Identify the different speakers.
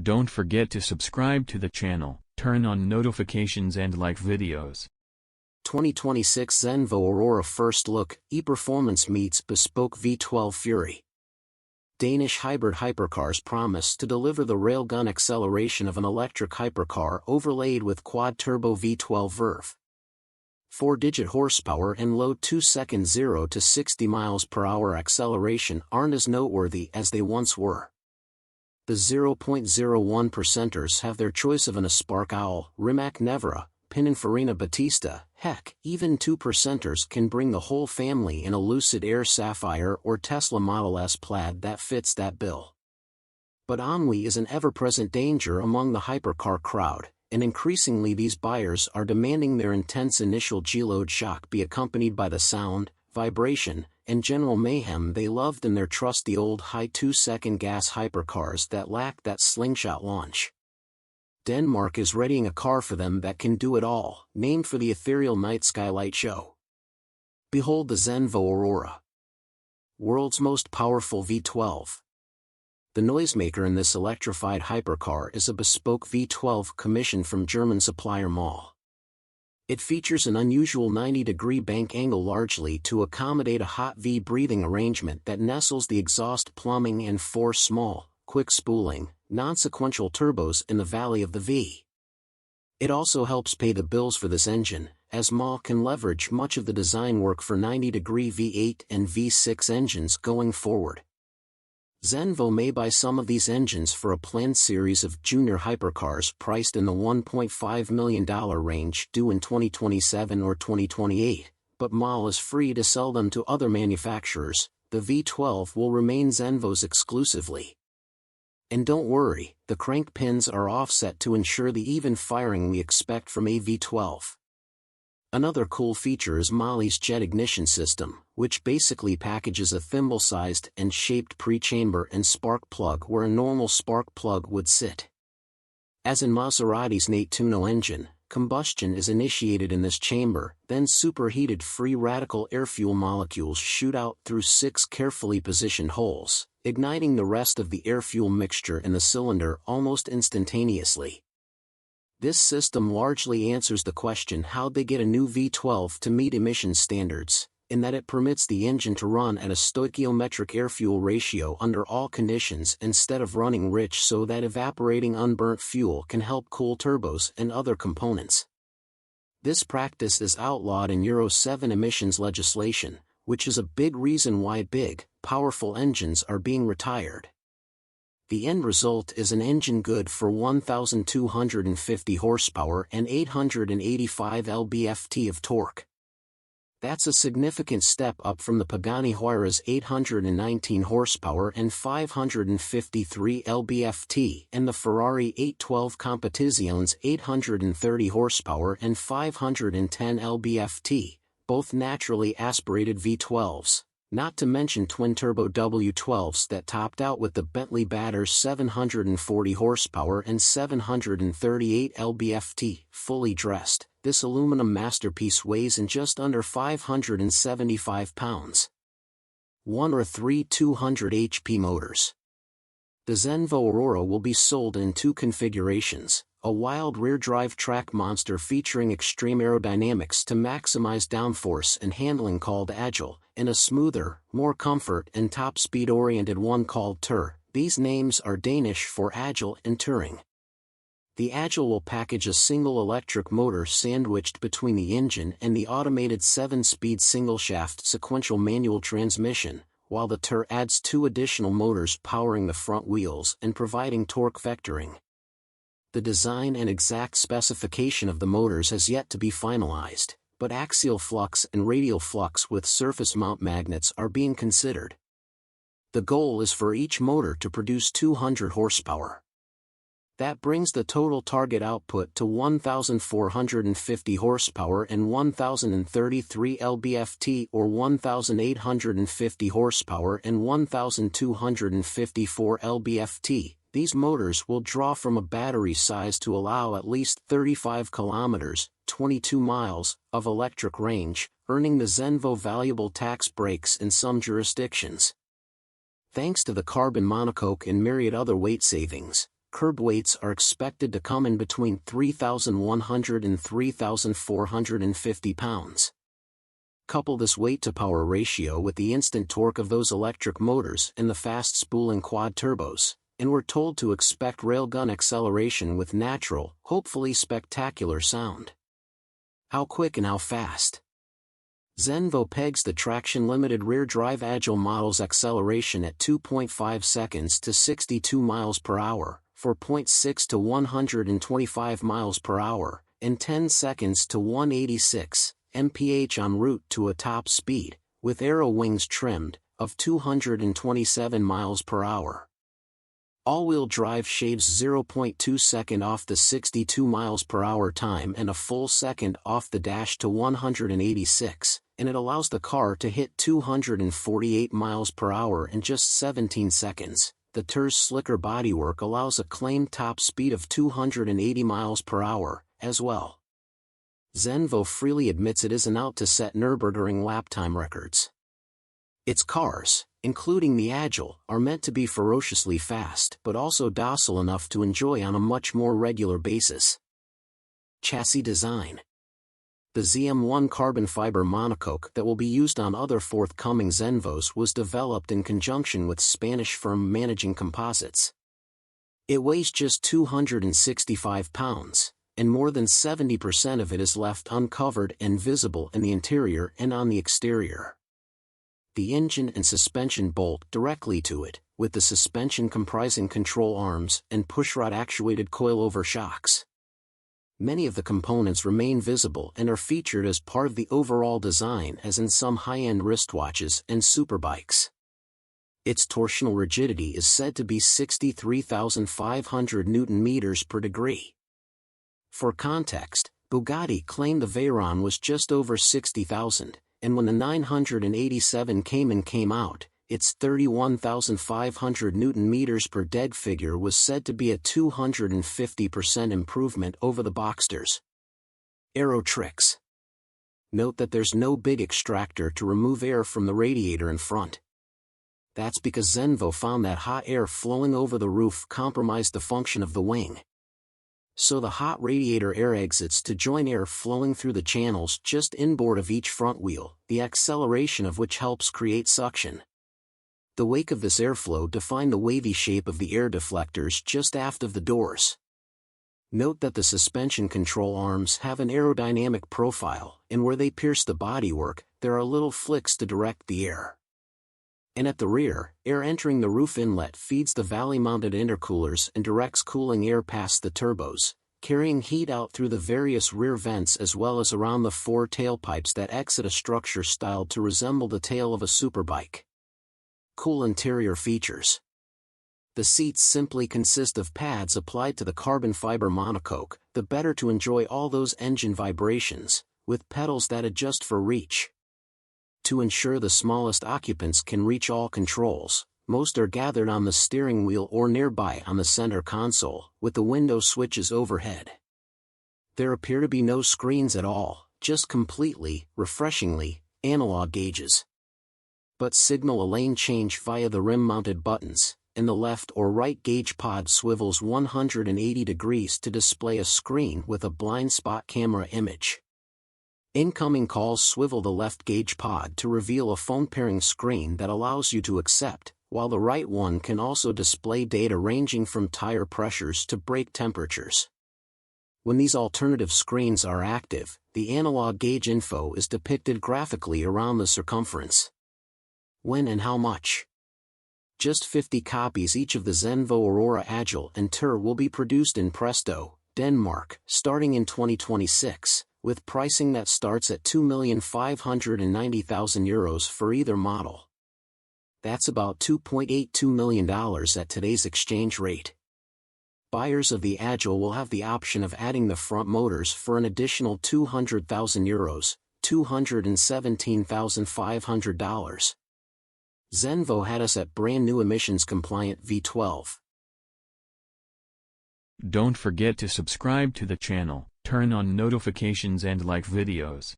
Speaker 1: don't forget to subscribe to the channel, turn on notifications and like videos.
Speaker 2: 2026 Zenvo Aurora First Look, e-Performance meets Bespoke V12 Fury. Danish hybrid hypercars promise to deliver the railgun acceleration of an electric hypercar overlaid with quad-turbo V12 Verve. 4-digit horsepower and low 2-second 0 to 60 miles per hour acceleration aren't as noteworthy as they once were. The 0.01%ers have their choice of an Spark Owl, Rimac Nevera, Pininfarina Battista, heck, even 2%ers can bring the whole family in a Lucid Air Sapphire or Tesla Model S Plaid that fits that bill. But ennui is an ever-present danger among the hypercar crowd, and increasingly these buyers are demanding their intense initial G-load shock be accompanied by the sound, vibration, and general mayhem they loved in their trusty old high 2-second gas hypercars that lack that slingshot launch. Denmark is readying a car for them that can do it all, named for the ethereal night skylight show. Behold the Zenvo Aurora, world's most powerful V12. The noisemaker in this electrified hypercar is a bespoke V12 commissioned from German supplier MAHLE. It features an unusual 90-degree bank angle largely to accommodate a hot V breathing arrangement that nestles the exhaust plumbing and 4 small, quick spooling, non-sequential turbos in the valley of the V. It also helps pay the bills for this engine, as MAHLE can leverage much of the design work for 90-degree V8 and V6 engines going forward. Zenvo may buy some of these engines for a planned series of junior hypercars priced in the $1.5 million range due in 2027 or 2028, but MAHLE is free to sell them to other manufacturers. The V12 will remain Zenvo's exclusively. And don't worry, the crank pins are offset to ensure the even firing we expect from a V12. Another cool feature is MAHLE's jet ignition system, which basically packages a thimble-sized and shaped pre-chamber and spark plug where a normal spark plug would sit. As in Maserati's Nettuno engine, combustion is initiated in this chamber, then superheated free radical air-fuel molecules shoot out through 6 carefully positioned holes, igniting the rest of the air-fuel mixture in the cylinder almost instantaneously. This system largely answers the question how they get a new V12 to meet emissions standards, in that it permits the engine to run at a stoichiometric air-fuel ratio under all conditions instead of running rich so that evaporating unburnt fuel can help cool turbos and other components. This practice is outlawed in Euro 7 emissions legislation, which is a big reason why big, powerful engines are being retired. The end result is an engine good for 1,250 horsepower and 885 lb-ft of torque. That's a significant step up from the Pagani Huayra's 819 horsepower and 553 lb-ft and the Ferrari 812 Competizione's 830 horsepower and 510 lb-ft, both naturally aspirated V12s. Not to mention twin-turbo W12s that topped out with the Bentley Batter's 740 horsepower and 738 lb-ft, fully dressed. This aluminum masterpiece weighs in just under 575 pounds. 1 or 3 200 HP motors. The Zenvo Aurora will be sold in 2 configurations. A wild rear-drive track monster featuring extreme aerodynamics to maximize downforce and handling called Agile, and a smoother, more comfort and top-speed-oriented one called Tur. These names are Danish for Agile and Touring. The Agile will package a single electric motor sandwiched between the engine and the automated 7-speed single-shaft sequential manual transmission, while the Tur adds 2 additional motors powering the front wheels and providing torque vectoring. The design and exact specification of the motors has yet to be finalized, but axial flux and radial flux with surface mount magnets are being considered. The goal is for each motor to produce 200 horsepower. That brings the total target output to 1,450 horsepower and 1,033 lb-ft or 1,850 horsepower and 1,254 lb-ft. These motors will draw from a battery size to allow at least 35 kilometers, 22 miles, of electric range, earning the Zenvo valuable tax breaks in some jurisdictions. Thanks to the carbon monocoque and myriad other weight savings, curb weights are expected to come in between 3,100 and 3,450 pounds. Couple this weight-to-power ratio with the instant torque of those electric motors and the fast spooling quad turbos, and we're told to expect railgun acceleration with natural, hopefully spectacular sound. How quick and how fast? Zenvo pegs the traction-limited rear-drive Agile model's acceleration at 2.5 seconds to 62 miles per hour, 4.6 to 125 miles per hour, and 10 seconds to 186 mph en route to a top speed, with aero wings trimmed, of 227 miles per hour. All-wheel drive shaves 0.2 second off the 62 miles per hour time and a full second off the dash to 186, and it allows the car to hit 248 miles per hour in just 17 seconds. The TER's slicker bodywork allows a claimed top speed of 280 miles per hour, as well. Zenvo freely admits it isn't out to set Nürburgring lap time records. Its cars, including the Agile, are meant to be ferociously fast but also docile enough to enjoy on a much more regular basis. Chassis design. The ZM1 carbon fiber monocoque that will be used on other forthcoming Zenvos was developed in conjunction with Spanish firm Managing Composites. It weighs just 265 pounds. And more than 70% of it is left uncovered and visible in the interior and on the exterior. The engine and suspension bolt directly to it, with the suspension comprising control arms and pushrod actuated coilover shocks. Many of the components remain visible and are featured as part of the overall design as in some high-end wristwatches and superbikes. Its torsional rigidity is said to be 63,500 Newton-meters per degree. For context, Bugatti claimed the Veyron was just over 60,000, and when the 987 came out, its 31,500 Newton-meters per dead figure was said to be a 250% improvement over the Boxsters. Aero tricks. Note that there's no big extractor to remove air from the radiator in front. That's because Zenvo found that hot air flowing over the roof compromised the function of the wing. So the hot radiator air exits to join air flowing through the channels just inboard of each front wheel, the acceleration of which helps create suction. The wake of this airflow defined the wavy shape of the air deflectors just aft of the doors. Note that the suspension control arms have an aerodynamic profile, and where they pierce the bodywork, there are little flicks to direct the air. And at the rear, air entering the roof inlet feeds the valley-mounted intercoolers and directs cooling air past the turbos, carrying heat out through the various rear vents as well as around the four tailpipes that exit a structure styled to resemble the tail of a superbike. Cool interior features. The seats simply consist of pads applied to the carbon fiber monocoque, the better to enjoy all those engine vibrations, with pedals that adjust for reach. To ensure the smallest occupants can reach all controls, most are gathered on the steering wheel or nearby on the center console, with the window switches overhead. There appear to be no screens at all, just completely, refreshingly, analog gauges. But signal a lane change via the rim-mounted buttons, and the left or right gauge pod swivels 180 degrees to display a screen with a blind spot camera image. Incoming calls swivel the left gauge pod to reveal a phone pairing screen that allows you to accept, while the right one can also display data ranging from tire pressures to brake temperatures. When these alternative screens are active, the analog gauge info is depicted graphically around the circumference. When and how much? Just 50 copies each of the Zenvo Aurora Agile and TER will be produced in Presto, Denmark, starting in 2026. With pricing that starts at €2,590,000 for either model. That's about $2.82 million at today's exchange rate. Buyers of the Agile will have the option of adding the front motors for an additional €200,000, $217,500. Zenvo had us at brand new emissions-compliant V12.
Speaker 1: Don't forget to subscribe to the channel, turn on notifications and like videos.